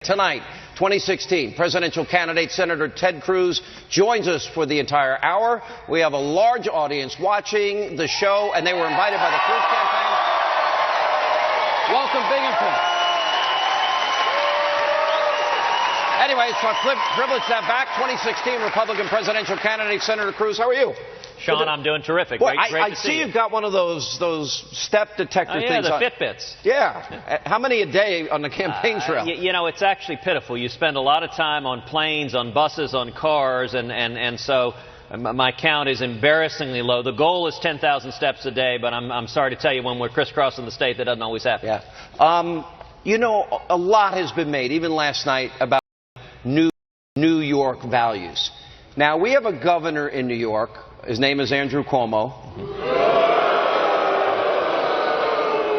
Tonight, 2016 presidential candidate Senator Ted Cruz joins us for the entire hour. We have a large audience watching the show, and they were invited by the Cruz campaign. Welcome, Binghamton. Anyway, it's our privilege to have back 2016 Republican presidential candidate Senator Cruz. How are you? Sean, I'm doing terrific. Boy, great I to see see you've got one of those step detector yeah, things. The Fitbits. Yeah. How many a day on the campaign trail? You know, it's actually pitiful. You spend a lot of time on planes, on buses, on cars, and so my count is embarrassingly low. The goal is 10,000 steps a day, but I'm sorry to tell you, when we're crisscrossing the state, that doesn't always happen. Yeah. You know, a lot has been made, even last night, about New York values. Now, we have a governor in New York. His name is Andrew Cuomo.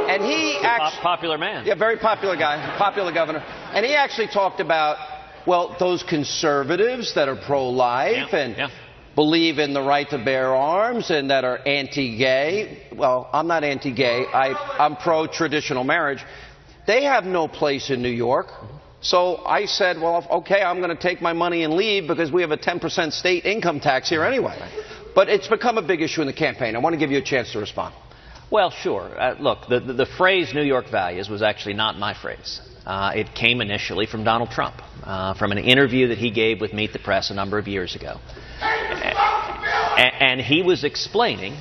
And he actually... Popular man. Yeah, very popular guy, popular governor. And he actually talked about, well, those conservatives that are pro-life and believe in the right to bear arms and that are anti-gay. Well, I'm not anti-gay. I'm pro-traditional marriage. They have no place in New York. So I said, well, okay, I'm going to take my money and leave because we have a 10% state income tax here anyway. But it's become a big issue in the campaign. I want to give you a chance to respond. Well, sure. Look, the phrase New York values was actually not my phrase. It came initially from Donald Trump, from an interview that he gave with Meet the Press a number of years ago. And he was explaining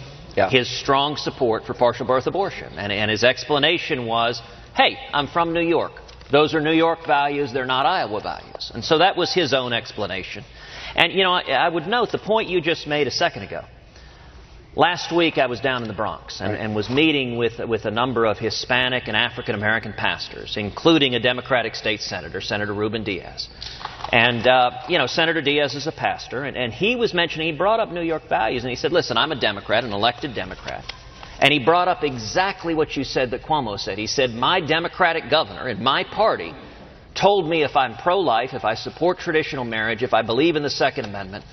his strong support for partial birth abortion. And his explanation was, hey, I'm from New York. Those are New York values. They're not Iowa values. And so that was his own explanation. And, you know, I would note the point you just made a second ago. Last week I was down in the Bronx and was meeting with a number of Hispanic and African-American pastors, including a Democratic state senator, Senator Ruben Diaz. And, you know, Senator Diaz is a pastor, and he was mentioning, he brought up New York values, and he said, listen, I'm a Democrat, an elected Democrat. And he brought up exactly what you said that Cuomo said. He said, my Democratic governor and my party told me if I'm pro-life, if I support traditional marriage, if I believe in the Second Amendment,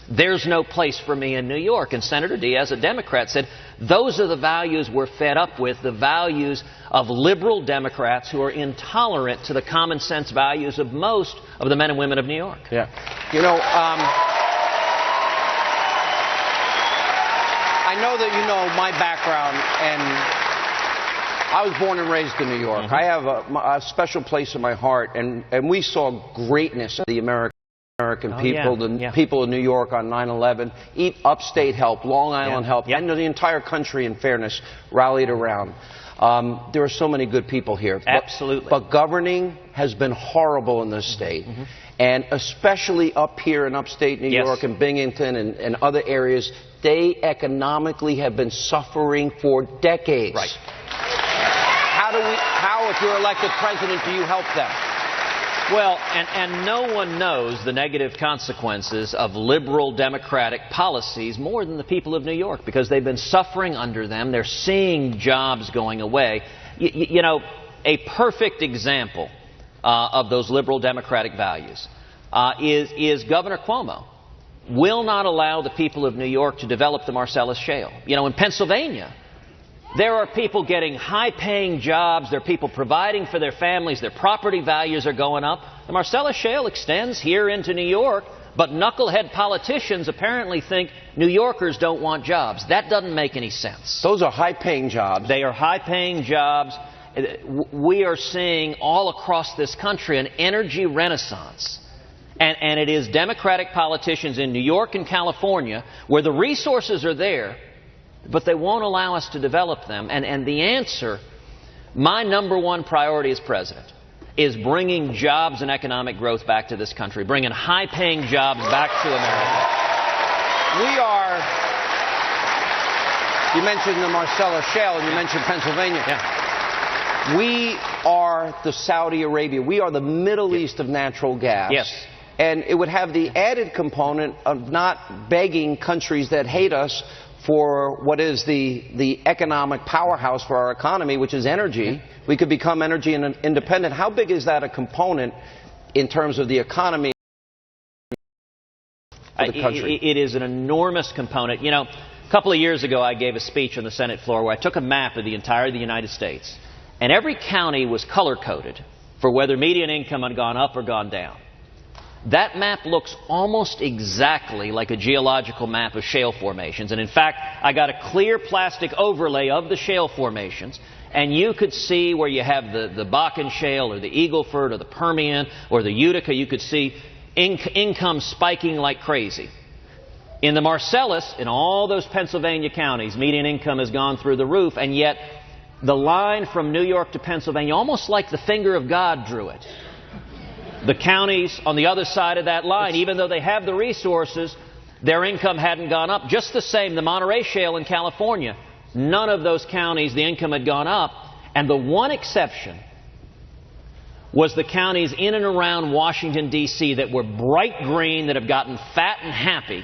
there's no place for me in New York. And Senator Diaz, a Democrat, said, those are the values we're fed up with, the values of liberal Democrats who are intolerant to the common sense values of most of the men and women of New York. Yeah. You know, I know that you know my background, and I was born and raised in New York. I have a special place in my heart, and we saw greatness of the American people, the people of New York on 9/11. Upstate helped, Long Island helped, and the entire country, in fairness, rallied around. There are so many good people here. Absolutely. But governing has been horrible in this state. And especially up here in upstate New York and Binghamton and other areas, they economically have been suffering for decades. Right. How, if you're elected president, do you help them? Well, and no one knows the negative consequences of liberal democratic policies more than the people of New York, because they've been suffering under them. They're seeing jobs going away. You know, a perfect example of those liberal democratic values is Governor Cuomo. Will not allow the people of New York to develop the Marcellus Shale. You know, in Pennsylvania, there are people getting high-paying jobs. There are people providing for their families. Their property values are going up. The Marcellus Shale extends here into New York, but knucklehead politicians apparently think New Yorkers don't want jobs. That doesn't make any sense. Those are high-paying jobs. They are high-paying jobs. We are seeing all across this country an energy renaissance. And it is Democratic politicians in New York and California where the resources are there, but they won't allow us to develop them. And the answer, my number one priority as president, is bringing jobs and economic growth back to this country, bringing high-paying jobs back to America. You mentioned the Marcellus Shale, and you mentioned Pennsylvania. We are the Saudi Arabia. We are the Middle East of natural gas. Yes. And it would have the added component of not begging countries that hate us for what is the economic powerhouse for our economy, which is energy. We could become energy independent. How big is that a component in terms of the economy of the country? It is an enormous component. You know, a couple of years ago I gave a speech on the Senate floor where I took a map of the entire United States, and every county was color-coded for whether median income had gone up or gone down. That map looks almost exactly like a geological map of shale formations. And in fact, I got a clear plastic overlay of the shale formations, and you could see where you have the Bakken Shale or the Eagle Ford or the Permian or the Utica. You could see income spiking like crazy. In the Marcellus, in all those Pennsylvania counties, median income has gone through the roof, and yet the line from New York to Pennsylvania, almost like the finger of God drew it. The counties on the other side of that line, even though they have the resources, their income hadn't gone up. Just the same, the Monterey Shale in California, none of those counties, the income had gone up. And the one exception was the counties in and around Washington, D.C. that were bright green, that have gotten fat and happy.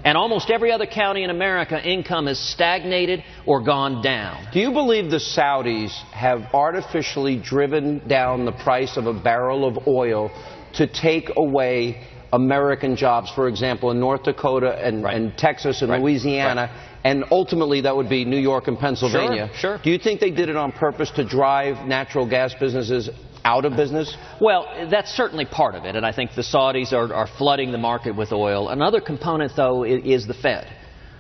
And almost every other county in America, income has stagnated or gone down. Do you believe the Saudis have artificially driven down the price of a barrel of oil to take away American jobs, for example, in North Dakota and Texas and Louisiana, and ultimately that would be New York and Pennsylvania? Sure. Do you think they did it on purpose to drive natural gas businesses out of business? Well, that's certainly part of it, and I think the Saudis are flooding the market with oil. Another component, though, is the Fed.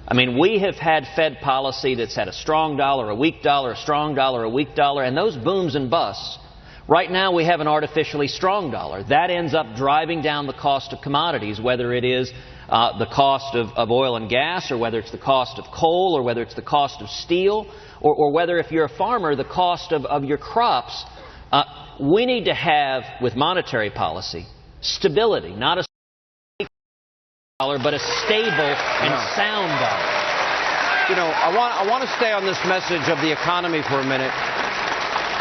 I mean, we have had Fed policy that's had a strong dollar, a weak dollar, a strong dollar, a weak dollar, and those booms and busts. Right now we have an artificially strong dollar. That ends up driving down the cost of commodities, whether it is the cost of oil and gas, or whether it's the cost of coal, or whether it's the cost of steel, or whether, if you're a farmer, the cost of your crops. We need to have, with monetary policy, stability, not a dollar, but a stable and sound dollar. You know, I want to stay on this message of the economy for a minute,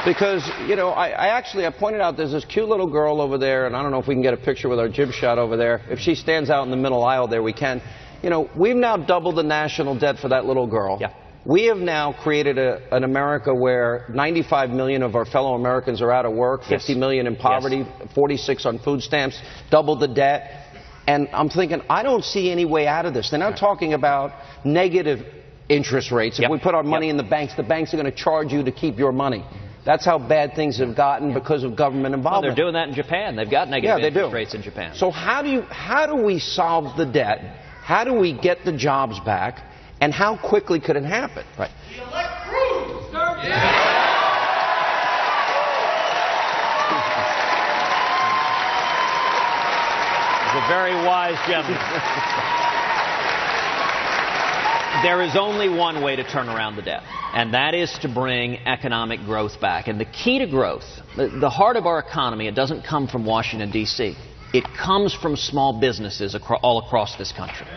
because, you know, I pointed out there's this cute little girl over there, and I don't know if we can get a picture with our jib shot over there. If she stands out in the middle aisle there, we can. You know, we've now doubled the national debt for that little girl. Yeah. We have now created an America where 95 million of our fellow Americans are out of work, 50 million in poverty, 46 on food stamps, double the debt. And I'm thinking, I don't see any way out of this. They're not talking about negative interest rates. If we put our money in the banks are going to charge you to keep your money. That's how bad things have gotten because of government involvement. Well, they're doing that in Japan. They've got negative interest rates in Japan. So how do we solve the debt? How do we get the jobs back? And how quickly could it happen? Elect Cruz! He's a very wise gentleman. There is only one way to turn around the debt, and that is to bring economic growth back. And the key to growth, the heart of our economy, it doesn't come from Washington, D.C. It comes from small businesses all across this country.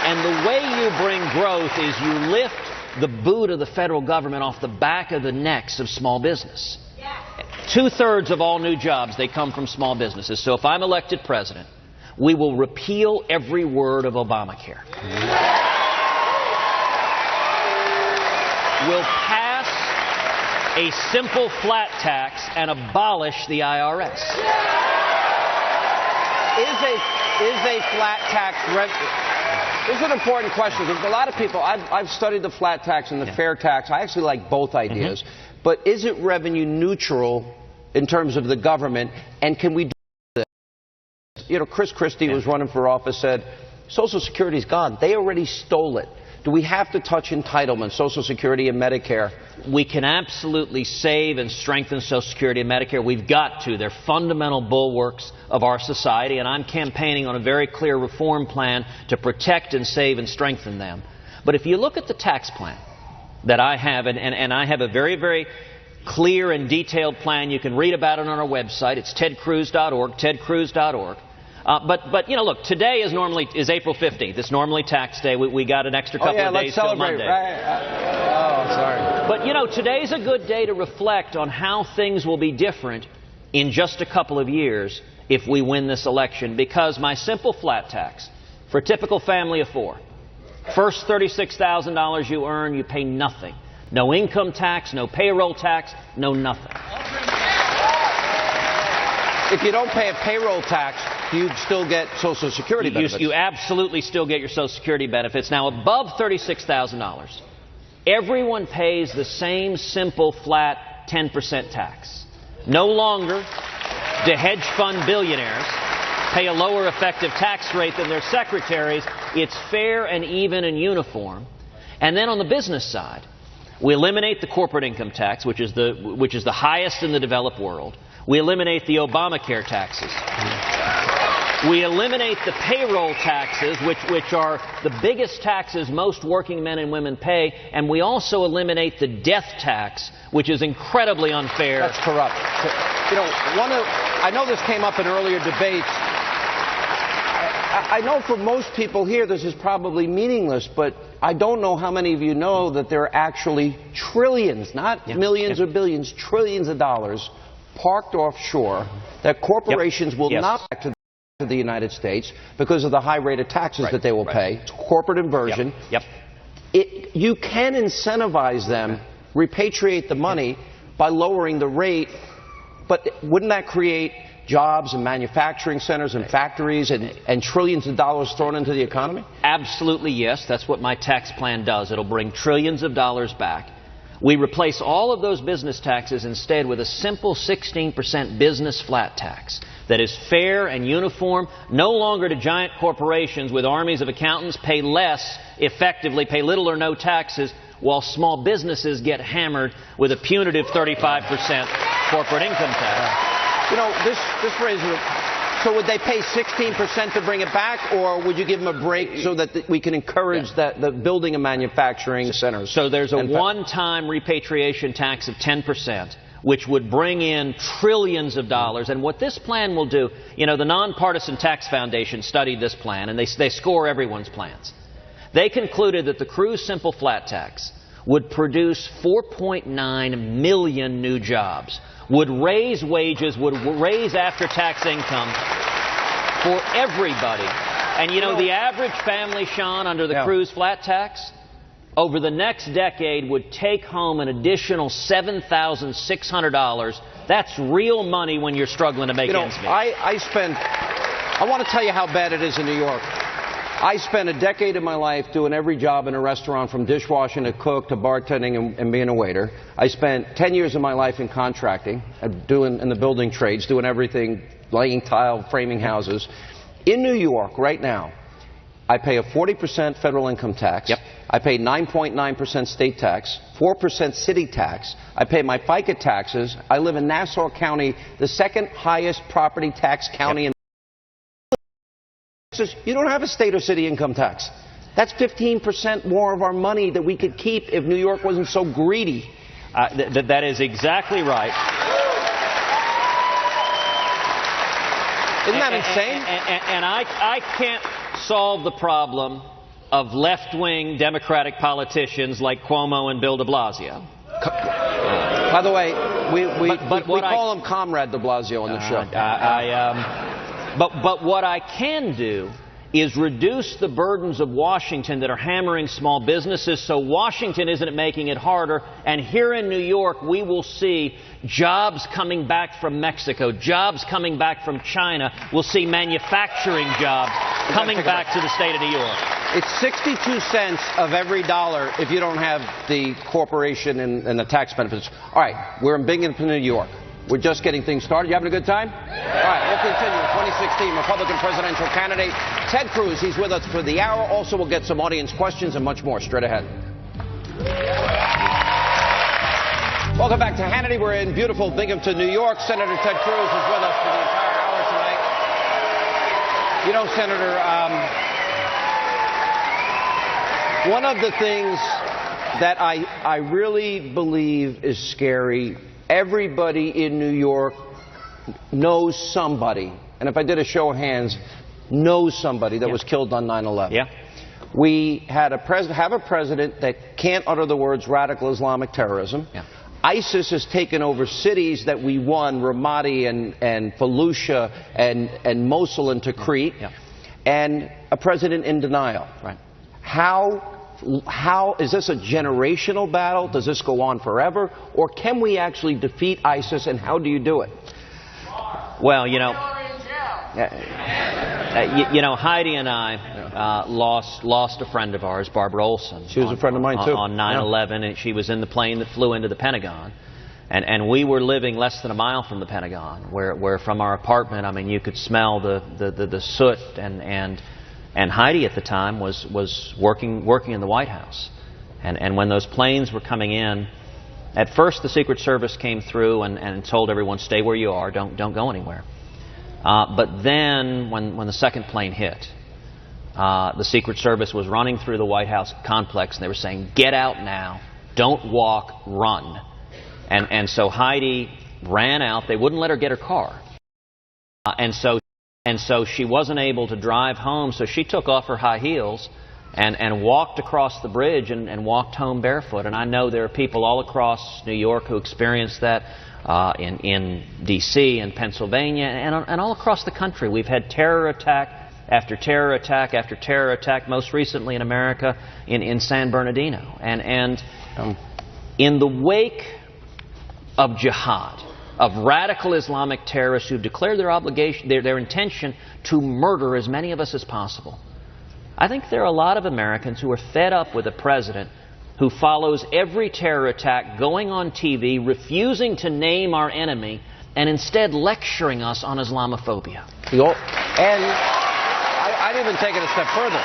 And the way you bring growth is you lift the boot of the federal government off the back of the necks of small business. 2/3 of all new jobs, they come from small businesses. So if I'm elected president, we will repeal every word of Obamacare. We'll pass a simple flat tax and abolish the IRS. Is a flat tax... This is an important question, because a lot of people, I've studied the flat tax and the fair tax. I actually like both ideas. But is it revenue neutral in terms of the government, and can we do this? You know, Chris Christie was running for office, said, Social Security's gone. They already stole it. Do we have to touch entitlements, Social Security and Medicare? We can absolutely save and strengthen Social Security and Medicare. We've got to. They're fundamental bulwarks of our society, and I'm campaigning on a very clear reform plan to protect and save and strengthen them. But if you look at the tax plan that I have, and I have a very, very clear and detailed plan, you can read about it on our website. It's tedcruz.org, tedcruz.org. But you know, look, today is April 15th. It's normally tax day. We got an extra couple of days till Monday. Sorry. But you know, today's a good day to reflect on how things will be different in just a couple of years if we win this election. Because my simple flat tax for a typical family of four, first $36,000 you earn, you pay nothing. No income tax, no payroll tax, no nothing. If you don't pay a payroll tax, you still get Social Security benefits. You absolutely still get your Social Security benefits. Now, above $36,000, everyone pays the same simple flat 10% tax. No longer do hedge fund billionaires pay a lower effective tax rate than their secretaries. It's fair and even and uniform. And then on the business side, we eliminate the corporate income tax, which is the highest in the developed world. We eliminate the Obamacare taxes. We eliminate the payroll taxes, which are the biggest taxes most working men and women pay, and we also eliminate the death tax, which is incredibly unfair. That's corrupt. You know, I know this came up in earlier debates. I know for most people here this is probably meaningless, but I don't know how many of you know that there are actually trillions, not millions or billions, trillions of dollars parked offshore that corporations will not back to the United States because of the high rate of taxes that they will pay. It's corporate inversion. You can incentivize them, repatriate the money by lowering the rate, but wouldn't that create jobs and manufacturing centers and factories and trillions of dollars thrown into the economy? Absolutely, yes. That's what my tax plan does. It'll bring trillions of dollars back. We replace all of those business taxes instead with a simple 16% business flat tax that is fair and uniform. No longer do giant corporations with armies of accountants pay less, effectively pay little or no taxes, while small businesses get hammered with a punitive 35% corporate income tax. You know, this raises... So would they pay 16% to bring it back, or would you give them a break so that we can encourage the building of manufacturing centers? So there's a one-time repatriation tax of 10%, which would bring in trillions of dollars. And what this plan will do, you know, the Nonpartisan Tax Foundation studied this plan, and they score everyone's plans. They concluded that the Cruz simple flat tax would produce 4.9 million new jobs, would raise wages, would raise after-tax income for everybody. And you know, the average family, Sean, under the Cruz flat tax, over the next decade would take home an additional $7,600. That's real money when you're struggling to make ends meet. I want to tell you how bad it is in New York. I spent a decade of my life doing every job in a restaurant, from dishwashing to cook to bartending and being a waiter. I spent 10 years of my life in contracting, in the building trades, doing everything, laying tile, framing houses. In New York right now, I pay a 40% federal income tax. I pay 9.9% state tax, 4% city tax. I pay my FICA taxes. I live in Nassau County, the second highest property tax county in you don't have a state or city income tax. That's 15% more of our money that we could keep if New York wasn't so greedy. That is exactly right. Isn't that insane? And I can't solve the problem of left-wing Democratic politicians like Cuomo and Bill de Blasio. By the way, we call him Comrade de Blasio on the show. But what I can do is reduce the burdens of Washington that are hammering small businesses, so Washington isn't making it harder. And here in New York, we will see jobs coming back from Mexico, jobs coming back from China. We'll see manufacturing jobs coming back to the state of New York. It's 62 cents of every dollar if you don't have the corporation and the tax benefits. All right, we're in Binghamton, New York. We're just getting things started. You having a good time? All right, we'll continue. 2016 Republican presidential candidate Ted Cruz. He's with us for the hour. Also, we'll get some audience questions and much more straight ahead. Welcome back to Hannity. We're in beautiful Binghamton, New York. Senator Ted Cruz is with us for the entire hour tonight. You know, Senator, one of the things that I really believe is scary, everybody in New York knows somebody, and if I did a show of hands, knows somebody that was killed on 9/11. We have a president that can't utter the words radical Islamic terrorism. ISIS has taken over cities that we won, Ramadi and Fallujah and Mosul and Tikrit, and a president in denial. How is this a generational battle? Does this go on forever? Or can we actually defeat ISIS, and how do you do it? Well, you know, Heidi and I lost a friend of ours, Barbara Olson. She was a friend of mine, too. On 9/11, and she was in the plane that flew into the Pentagon. And we were living less than a mile from the Pentagon, where from our apartment, I mean, you could smell the soot. And Hannity at the time was working in the White House. And when those planes were coming in, at first the Secret Service came through and told everyone, stay where you are, don't go anywhere. But then when the second plane hit, the Secret Service was running through the White House complex, and they were saying, get out now, don't walk, run. And so Hannity ran out. They wouldn't let her get her car. And so she wasn't able to drive home, so she took off her high heels and walked across the bridge and walked home barefoot. And I know there are people all across New York who experienced that, in D.C. and Pennsylvania and all across the country. We've had terror attack after terror attack after terror attack, most recently in America in San Bernardino. And in the wake of jihad, of radical Islamic terrorists who've declared their intention to murder as many of us as possible, I think there are a lot of Americans who are fed up with a president who follows every terror attack, going on TV, refusing to name our enemy, and instead lecturing us on Islamophobia. And I'd even take it a step further.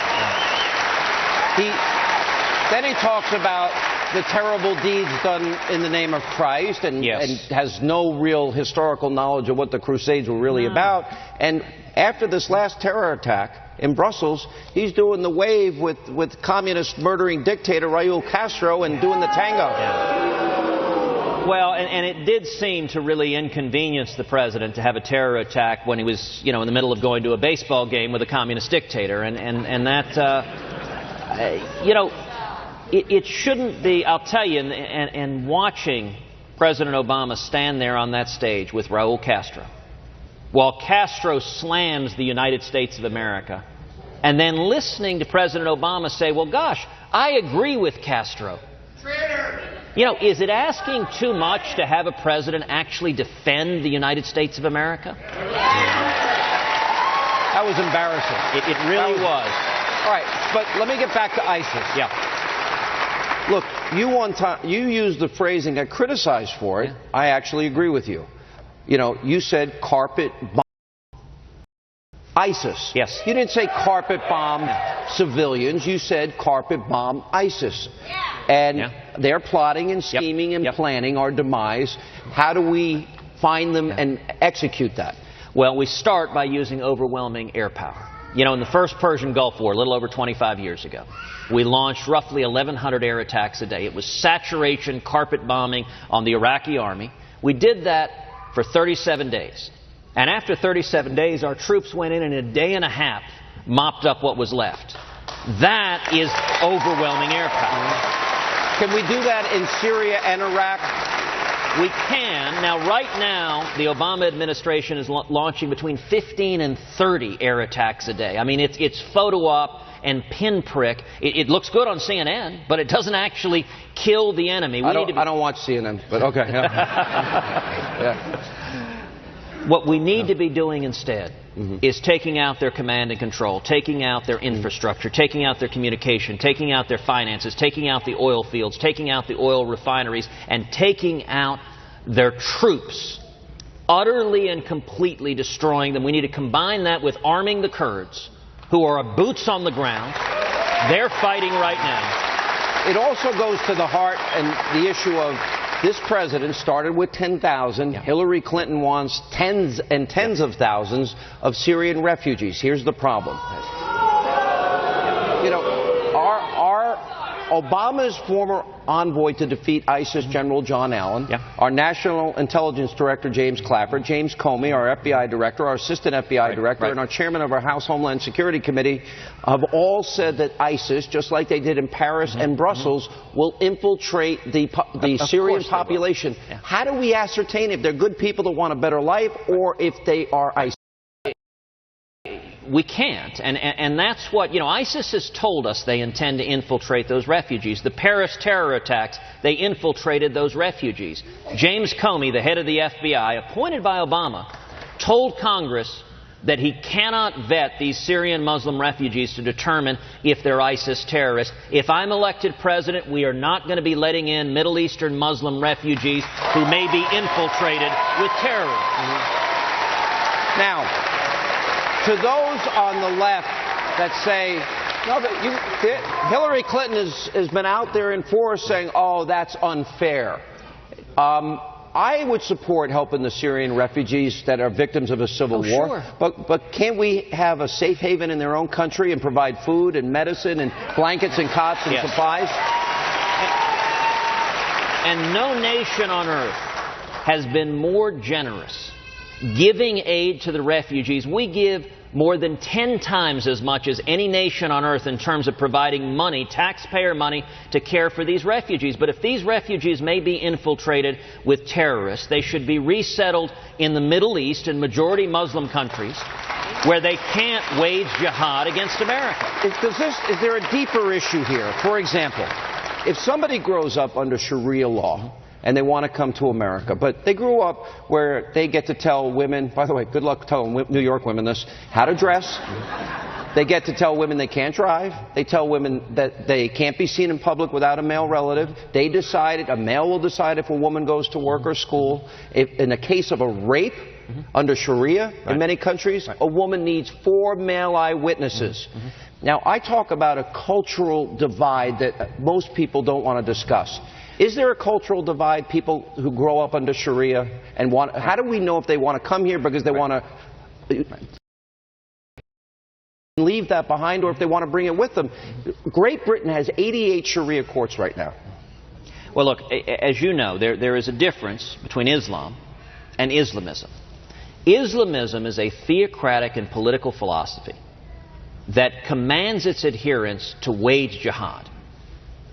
Then he talks about the terrible deeds done in the name of Christ and has no real historical knowledge of what the Crusades were really about. And after this last terror attack in Brussels, he's doing the wave with communist murdering dictator Raul Castro and doing the tango. Well, and it did seem to really inconvenience the president to have a terror attack when he was, in the middle of going to a baseball game with a communist dictator. And that, it shouldn't be, I'll tell you, and watching President Obama stand there on that stage with Raul Castro, while Castro slams the United States of America, and then listening to President Obama say, well, gosh, I agree with Castro. Traitor! Is it asking too much to have a president actually defend the United States of America? That was embarrassing. It really was. All right, but let me get back to ISIS. Yeah. Look, you used the phrasing, I criticized for it. Yeah. I actually agree with you. You said carpet bomb ISIS. Yes. You didn't say carpet bomb civilians. You said carpet bomb ISIS. And they're plotting and scheming and planning our demise. How do we find them and execute that? Well, we start by using overwhelming air power. In the first Persian Gulf War, a little over 25 years ago, we launched roughly 1,100 air attacks a day. It was saturation, carpet bombing on the Iraqi army. We did that for 37 days. And after 37 days, our troops went in a day and a half, mopped up what was left. That is overwhelming air power. Can we do that in Syria and Iraq? We can. Now, right now, the Obama administration is launching between 15 and 30 air attacks a day. I mean, it's photo op and pinprick. It looks good on CNN, but it doesn't actually kill the enemy. I don't watch CNN, but okay. What we need to be doing instead is taking out their command and control, taking out their infrastructure, taking out their communication, taking out their finances, taking out the oil fields, taking out the oil refineries, and taking out their troops, utterly and completely destroying them. We need to combine that with arming the Kurds, who are boots on the ground. They're fighting right now. It also goes to the heart and the issue of this president started with 10,000. Hillary Clinton wants tens and tens of thousands of Syrian refugees. Here's the problem. Obama's former envoy to defeat ISIS, General John Allen, our National Intelligence Director, James Clapper, James Comey, our FBI Director, our Assistant FBI Director, and our Chairman of our House Homeland Security Committee have all said that ISIS, just like they did in Paris and Brussels, will infiltrate the Syrian population. How do we ascertain if they're good people that want a better life or if they are ISIS? We can't, and that's what, ISIS has told us they intend to infiltrate those refugees. The Paris terror attacks, they infiltrated those refugees. James Comey, the head of the FBI, appointed by Obama, told Congress that he cannot vet these Syrian Muslim refugees to determine if they're ISIS terrorists. If I'm elected president, we are not going to be letting in Middle Eastern Muslim refugees who may be infiltrated with terrorism. Now, to those on the left that say, no, Hillary Clinton has been out there in force saying, oh, that's unfair. I would support helping the Syrian refugees that are victims of a civil war. Sure. But can't we have a safe haven in their own country and provide food and medicine and blankets and cots and supplies? And no nation on earth has been more generous giving aid to the refugees. We give more than 10 times as much as any nation on earth in terms of providing money, taxpayer money, to care for these refugees. But if these refugees may be infiltrated with terrorists, they should be resettled in the Middle East and majority Muslim countries where they can't wage jihad against America. Is there a deeper issue here? For example, if somebody grows up under Sharia law and they want to come to America, but they grew up where they get to tell women, by the way, good luck telling New York women this, how to dress. They get to tell women they can't drive. They tell women that they can't be seen in public without a male relative. They decide, a male will decide if a woman goes to work or school. If, in a case of a rape, under Sharia, in many countries, a woman needs 4 male eyewitnesses. Now, I talk about a cultural divide that most people don't want to discuss. Is there a cultural divide, people who grow up under Sharia and want, how do we know if they want to come here because they want to leave that behind or if they want to bring it with them? Great Britain has 88 Sharia courts right now. Well, look, as you know, there is a difference between Islam and Islamism. Islamism is a theocratic and political philosophy that commands its adherents to wage jihad,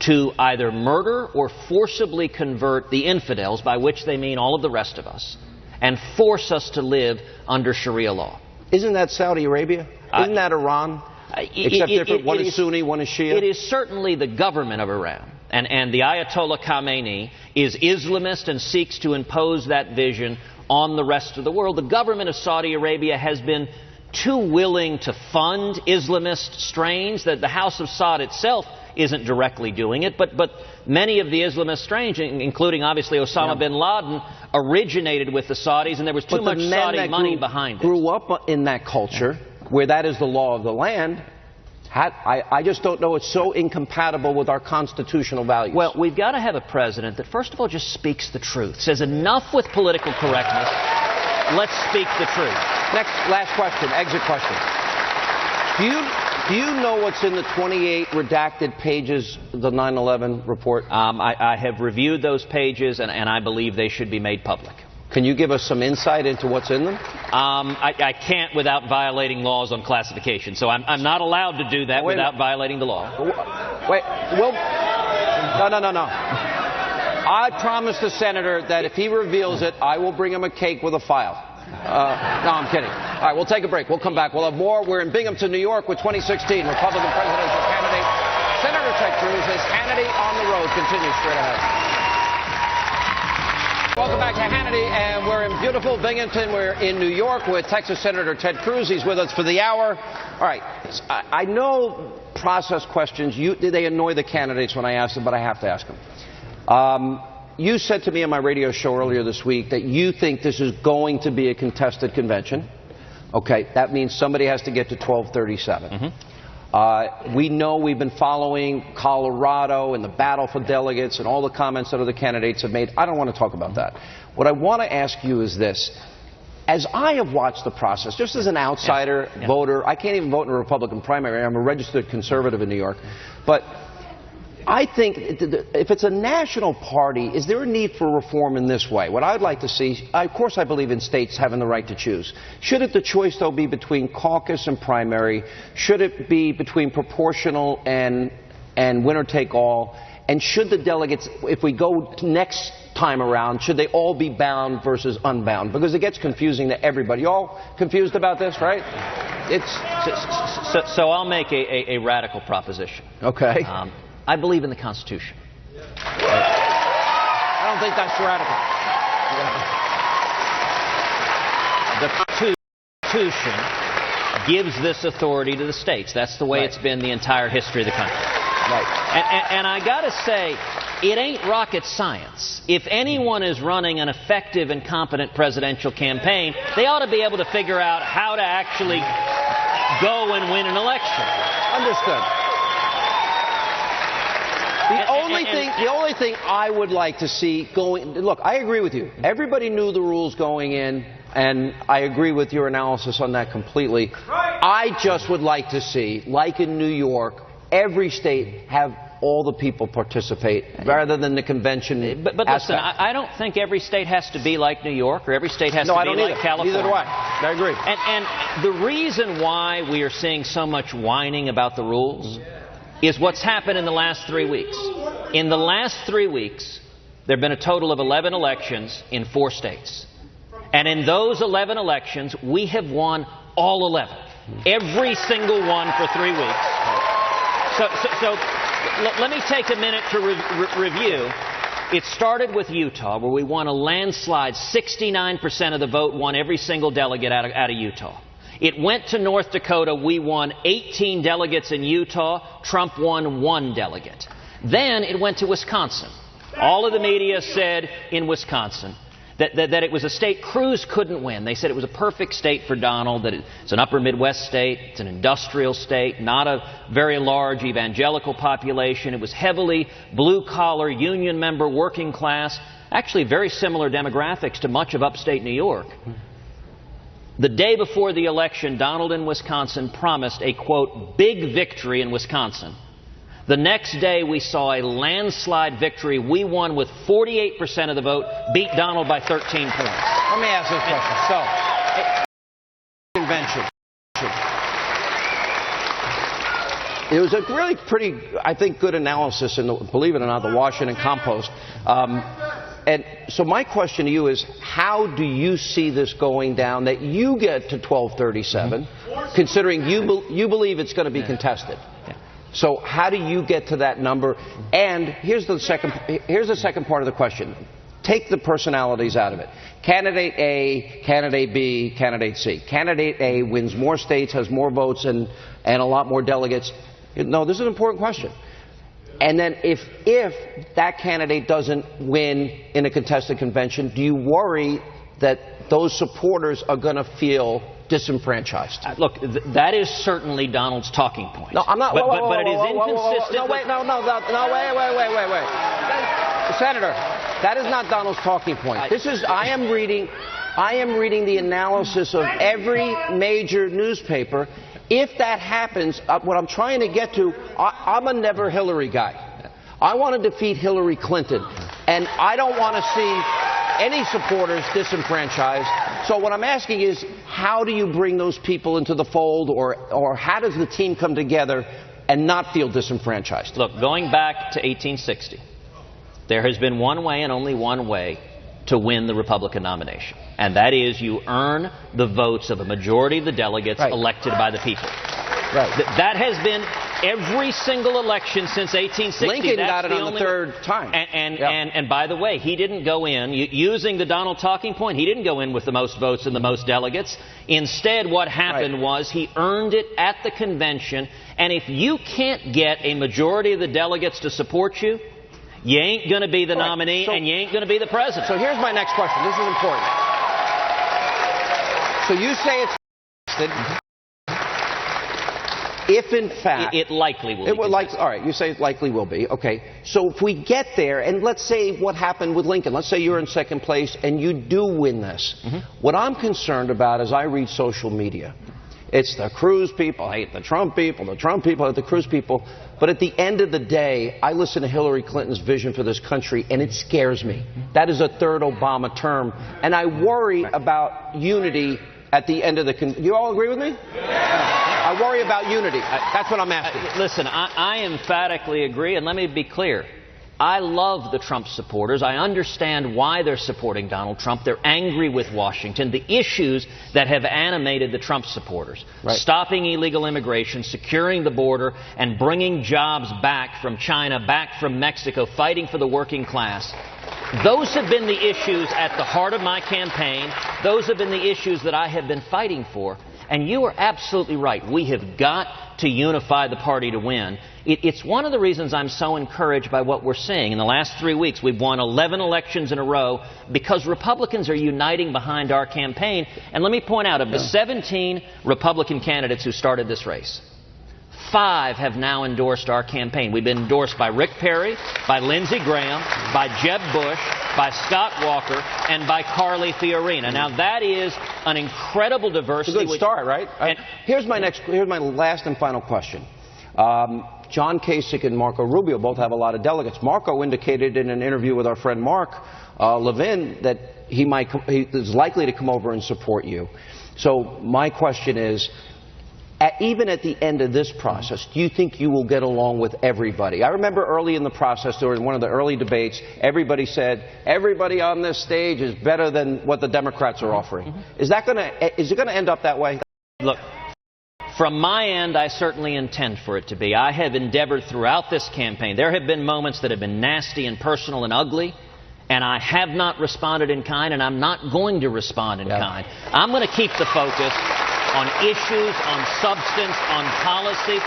to either murder or forcibly convert the infidels, by which they mean all of the rest of us, and force us to live under Sharia law. Isn't that Saudi Arabia? Isn't that Iran? Except different. One is Sunni, one is Shia. It is certainly the government of Iran. And the Ayatollah Khamenei is Islamist and seeks to impose that vision on the rest of the world. The government of Saudi Arabia has been too willing to fund Islamist strains that the House of Saud itself isn't directly doing it, but many of the Islamist strains, including obviously Osama bin Laden, originated with the Saudis, and there was too much Saudi money behind it. Grew up in that culture where that is the law of the land. I just don't know. It's so incompatible with our constitutional values. Well, we've got to have a president that, first of all, just speaks the truth. Says enough with political correctness. Let's speak the truth. Last question, exit question. Do you know what's in the 28 redacted pages of the 9/11 report? I have reviewed those pages, and I believe they should be made public. Can you give us some insight into what's in them? I can't without violating laws on classification, so I'm not allowed to do that without violating the law. Wait, no. I promised the senator that if he reveals it, I will bring him a cake with a file. No, I'm kidding. All right, we'll take a break. We'll come back. We'll have more. We're in Binghamton, New York with 2016 Republican presidential candidate Senator Ted Cruz as Hannity on the road continues straight ahead. Welcome back to Hannity, and we're in beautiful Binghamton. We're in New York with Texas Senator Ted Cruz. He's with us for the hour. All right, I know process questions, they annoy the candidates when I ask them, but I have to ask them. You said to me on my radio show earlier this week that you think this is going to be a contested convention. Okay, that means somebody has to get to 1237. We know we've been following Colorado and the battle for delegates and all the comments that other candidates have made. I don't want to talk about that. What I want to ask you is this. As I have watched the process, just as an outsider voter, I can't even vote in a Republican primary. I'm a registered conservative in New York. But I think if it's a national party, is there a need for reform in this way? What I'd like to see, of course I believe in states having the right to choose. Should it the choice, though, be between caucus and primary? Should it be between proportional and winner-take-all? And should the delegates, if we go next time around, should they all be bound versus unbound? Because it gets confusing to everybody. You all confused about this, right? So I'll make a radical proposition. Okay. I believe in the Constitution. I don't think that's radical. The Constitution Constitution gives this authority to the states. That's the way it's been the entire history of the country. Right. And I got to say, it ain't rocket science. If anyone is running an effective and competent presidential campaign, they ought to be able to figure out how to actually go and win an election. Understood. The only thing I would like to see going... Look, I agree with you. Everybody knew the rules going in, and I agree with your analysis on that completely. I just would like to see, like in New York, every state have all the people participate rather than the convention. But listen, I don't think every state has to be like New York or every state has to be like California. Neither do I. I agree. And the reason why we are seeing so much whining about the rules is what's happened in the last 3 weeks. In the last 3 weeks, there have been a total of 11 elections in 4 states. And in those 11 elections, we have won all 11. Every single one for 3 weeks. So let me take a minute to review. It started with Utah, where we won a landslide. 69% of the vote won every single delegate out of Utah. It went to North Dakota. We won 18 delegates in Utah. Trump won 1 delegate. Then it went to Wisconsin. All of the media said in Wisconsin that it was a state Cruz couldn't win. They said it was a perfect state for Donald, that it's an upper Midwest state, it's an industrial state, not a very large evangelical population. It was heavily blue-collar, union member, working class, actually very similar demographics to much of upstate New York. The day before the election, Donald in Wisconsin promised a, quote, big victory in Wisconsin. The next day, we saw a landslide victory. We won with 48% of the vote, beat Donald by 13 points. Let me ask this question. Convention. It was a really pretty, I think, good analysis in, believe it or not, the Washington Compost. And so my question to you is, how do you see this going down, that you get to 1237, considering you believe it's going to be contested? So how do you get to that number? And here's the second part of the question. Take the personalities out of it. Candidate A, candidate B, candidate C. Candidate A wins more states, has more votes, and a lot more delegates. No, this is an important question. And then if that candidate doesn't win in a contested convention, do you worry that those supporters are going to feel disenfranchised? Look, that is certainly Donald's talking point. No, I'm not. But it is inconsistent. No, wait. Senator, that is not Donald's talking point. I am reading the analysis of every major newspaper. If that happens, what I'm trying to get to, I'm a never Hillary guy. I want to defeat Hillary Clinton, and I don't want to see any supporters disenfranchised. So what I'm asking is, how do you bring those people into the fold, or how does the team come together and not feel disenfranchised? Look, going back to 1860, there has been one way and only one way to win the Republican nomination, and that is you earn the votes of a majority of the delegates elected by the people. That has been every single election since 1860. Lincoln got it on the third time. And by the way, he didn't go in, using the Donald talking point, he didn't go in with the most votes and the most delegates. Instead, what happened was he earned it at the convention, and if you can't get a majority of the delegates to support you, you ain't going to be the nominee, and you ain't going to be the president. So here's my next question. This is important. So you say it's... If in fact... It likely will be. All right, you say it likely will be. Okay. So if we get there, and let's say what happened with Lincoln. Let's say you're in second place and you do win this. What I'm concerned about is I read social media. It's the Cruz people hate the Trump people hate the Cruz people. But at the end of the day, I listen to Hillary Clinton's vision for this country, and it scares me. That is a third Obama term. And I worry about unity at the end of the... You all agree with me? I worry about unity. That's what I'm asking. Listen, I emphatically agree, and let me be clear. I love the Trump supporters. I understand why they're supporting Donald Trump. They're angry with Washington. The issues that have animated the Trump supporters, stopping illegal immigration, securing the border, and bringing jobs back from China, back from Mexico, fighting for the working class, Those have been the issues at the heart of my campaign. Those have been the issues that I have been fighting for. And you are absolutely right. We have got to unify the party to win. It's one of the reasons I'm so encouraged by what we're seeing. In the last 3 weeks, we've won 11 elections in a row because Republicans are uniting behind our campaign. And let me point out, of the 17 Republican candidates who started this race, 5 have now endorsed our campaign. We've been endorsed by Rick Perry, by Lindsey Graham, by Jeb Bush, by Scott Walker, and by Carly Fiorina. Now, that is an incredible diversity. It's a good start, right? Here's my last and final question. John Kasich and Marco Rubio both have a lot of delegates. Marco indicated in an interview with our friend Mark Levin that he is likely to come over and support you. So my question is, even at the end of this process, do you think you will get along with everybody? I remember early in the process, during one of the early debates, everybody said, everybody on this stage is better than what the Democrats are offering. Is it going to end up that way? Look, from my end, I certainly intend for it to be. I have endeavored throughout this campaign. There have been moments that have been nasty and personal and ugly, and I have not responded in kind, and I'm not going to respond in kind. I'm going to keep the focus on issues, on substance, on policy.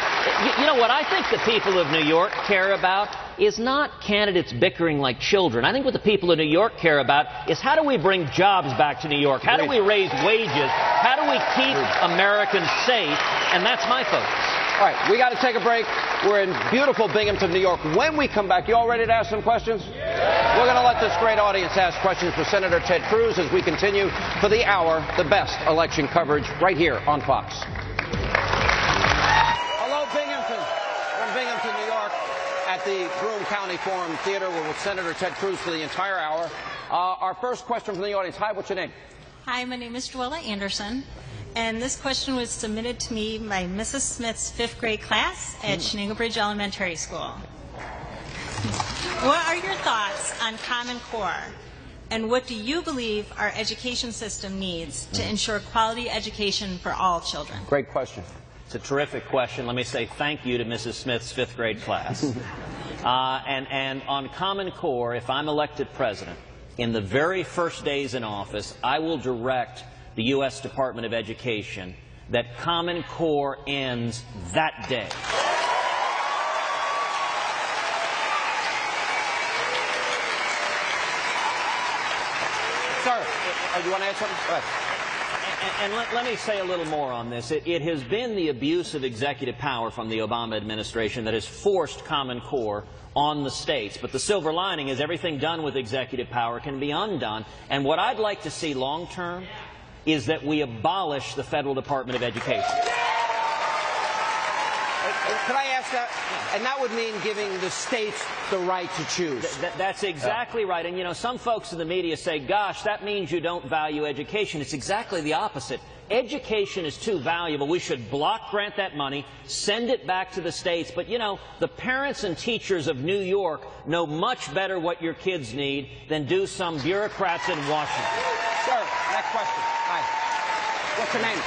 You know, what I think the people of New York care about is not candidates bickering like children. I think what the people of New York care about is, how do we bring jobs back to New York? How do we raise wages? How do we keep Americans safe? And that's my focus. All right, we got to take a break. We're in beautiful Binghamton, New York. When we come back, you all ready to ask some questions? Yeah. We're going to let this great audience ask questions for Senator Ted Cruz as we continue for the hour, the best election coverage right here on Fox. Hello, Binghamton. We're in Binghamton, New York at the Broome County Forum Theater. We're with Senator Ted Cruz for the entire hour. Our first question from the audience. Hi, what's your name? Hi, my name is Joella Anderson. And this question was submitted to me by Mrs. Smith's 5th grade class at Shenango Bridge Elementary School. What are your thoughts on Common Core? And what do you believe our education system needs to ensure quality education for all children? Great question. It's a terrific question. Let me say thank you to Mrs. Smith's 5th grade class. And on Common Core, if I'm elected president, in the very first days in office, I will direct the U.S. Department of Education that Common Core ends that day. Sir, you want to add something? Go ahead. And let me say a little more on this. It has been the abuse of executive power from the Obama administration that has forced Common Core on the states. But the silver lining is everything done with executive power can be undone. And what I'd like to see long term is that we abolish the Federal Department of Education. Can I ask that? And that would mean giving the states the right to choose. That's exactly right. And, you know, some folks in the media say, gosh, that means you don't value education. It's exactly the opposite. Education is too valuable. We should block grant that money, send it back to the states. But, you know, the parents and teachers of New York know much better what your kids need than do some bureaucrats in Washington. Sir, next question. Hi. What's your name?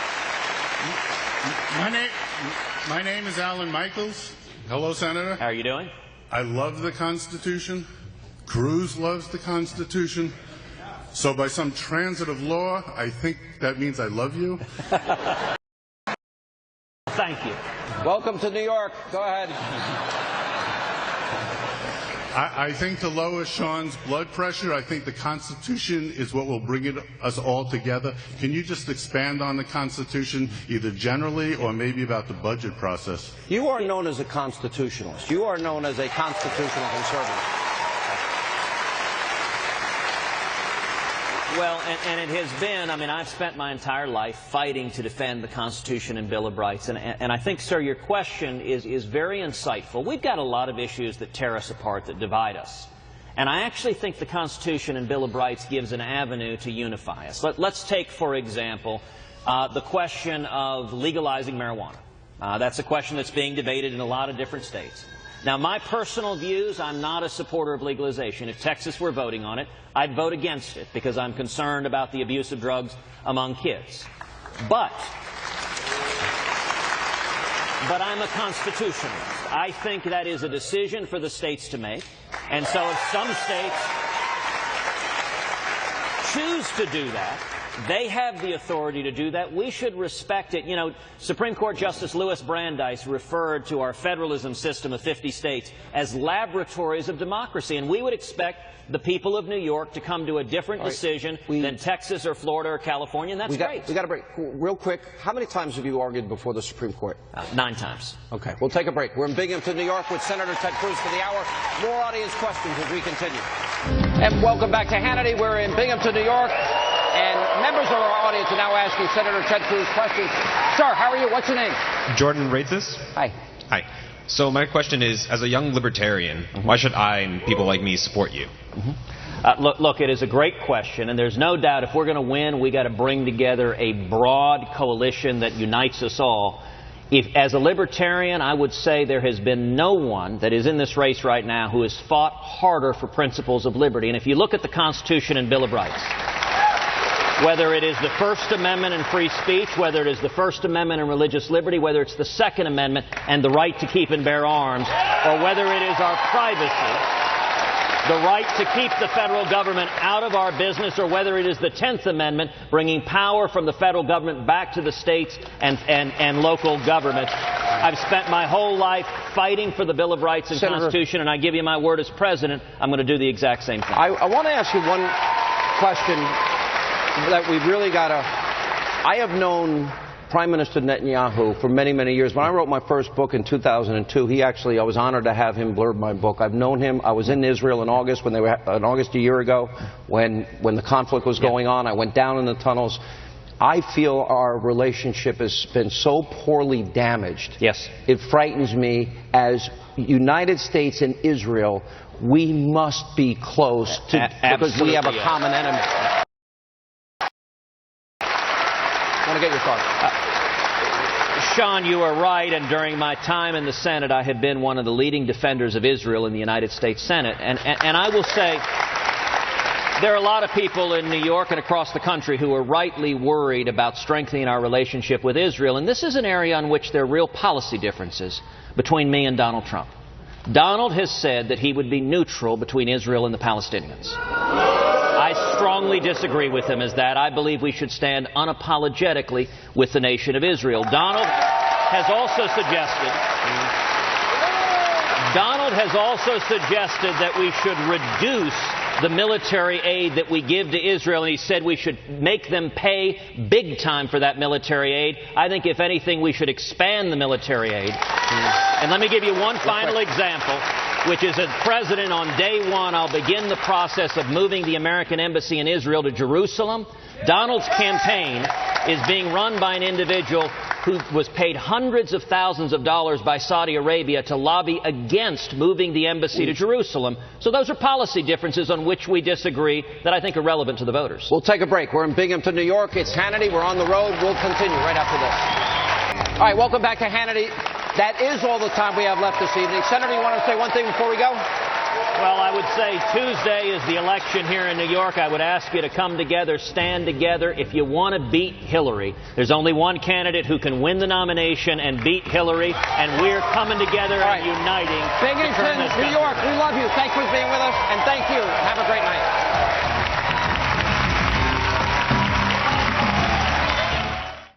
My name is Alan Michaels. Hello, Senator. How are you doing? I love the Constitution. Cruz loves the Constitution. So by some transitive law, I think that means I love you. Thank you. Welcome to New York. Go ahead. I think to lower Sean's blood pressure, I think the Constitution is what will bring us all together. Can you just expand on the Constitution, either generally or maybe about the budget process? You are known as a constitutionalist. You are known as a constitutional conservative. Well, and it has been, I mean, I've spent my entire life fighting to defend the Constitution and Bill of Rights. And I think, sir, your question is very insightful. We've got a lot of issues that tear us apart, that divide us. And I actually think the Constitution and Bill of Rights gives an avenue to unify us. Let's take, for example, the question of legalizing marijuana. That's a question that's being debated in a lot of different states. Now, my personal views, I'm not a supporter of legalization. If Texas were voting on it, I'd vote against it because I'm concerned about the abuse of drugs among kids. But I'm a constitutionalist. I think that is a decision for the states to make. And so if some states choose to do that. They have the authority to do that. We should respect it. You know, Supreme Court Justice Louis Brandeis referred to our federalism system of 50 states as laboratories of democracy, and we would expect the people of New York to come to a different decision than Texas or Florida or California, and that's great. We got to break. Real quick, how many times have you argued before the Supreme Court? 9 times. Okay, we'll take a break. We're in Binghamton, New York with Senator Ted Cruz for the hour. More audience questions as we continue. And welcome back to Hannity. We're in Binghamton, New York. And members of our audience are now asking Senator Ted Cruz questions. Sir, how are you? What's your name? Jordan Raithis. Hi. Hi. So my question is, as a young libertarian, why should I and people like me support you? Look, it is a great question, and there's no doubt if we're going to win, we got to bring together a broad coalition that unites us all. As a libertarian, I would say there has been no one that is in this race right now who has fought harder for principles of liberty. And if you look at the Constitution and Bill of Rights, whether it is the First Amendment and free speech, whether it is the First Amendment and religious liberty, whether it's the Second Amendment and the right to keep and bear arms, or whether it is our privacy, the right to keep the federal government out of our business, or whether it is the 10th Amendment, bringing power from the federal government back to the states and local governments. I've spent my whole life fighting for the Bill of Rights and Constitution, and I give you my word as president, I'm going to do the exact same thing. I want to ask you one question that we've really got to... I have known Prime Minister Netanyahu for many, many years. When I wrote my first book in 2002, I was honored to have him blurb my book. I've known him. I was in Israel in August in August a year ago when the conflict was going on. I went down in the tunnels. I feel our relationship has been so poorly damaged. Yes. It frightens me. As United States and Israel, we must be close because we have a common enemy. I want to get your thoughts. Sean, you are right, and during my time in the Senate, I have been one of the leading defenders of Israel in the United States Senate. And I will say, there are a lot of people in New York and across the country who are rightly worried about strengthening our relationship with Israel, and this is an area on which there are real policy differences between me and Donald Trump. Donald has said that he would be neutral between Israel and the Palestinians. I strongly disagree with him as that. I believe we should stand unapologetically with the nation of Israel. Donald has also suggested that we should reduce the military aid that we give to Israel, and he said we should make them pay big time for that military aid. I think, if anything, we should expand the military aid. And let me give you one final example, which is, as president, on day one, I'll begin the process of moving the American embassy in Israel to Jerusalem. Donald's campaign is being run by an individual who was paid hundreds of thousands of dollars by Saudi Arabia to lobby against moving the embassy to Jerusalem. So those are policy differences on which we disagree that I think are relevant to the voters. We'll take a break. We're in Binghamton, New York. It's Hannity. We're on the road. We'll continue right after this. All right, welcome back to Hannity. That is all the time we have left this evening. Senator, you want to say one thing before we go? Well, I would say Tuesday is the election here in New York. I would ask you to come together, stand together. If you want to beat Hillary, there's only one candidate who can win the nomination and beat Hillary, and we're coming together and uniting. Binghamton, New York, we love you. Thanks for being with us, and thank you. Have a great night.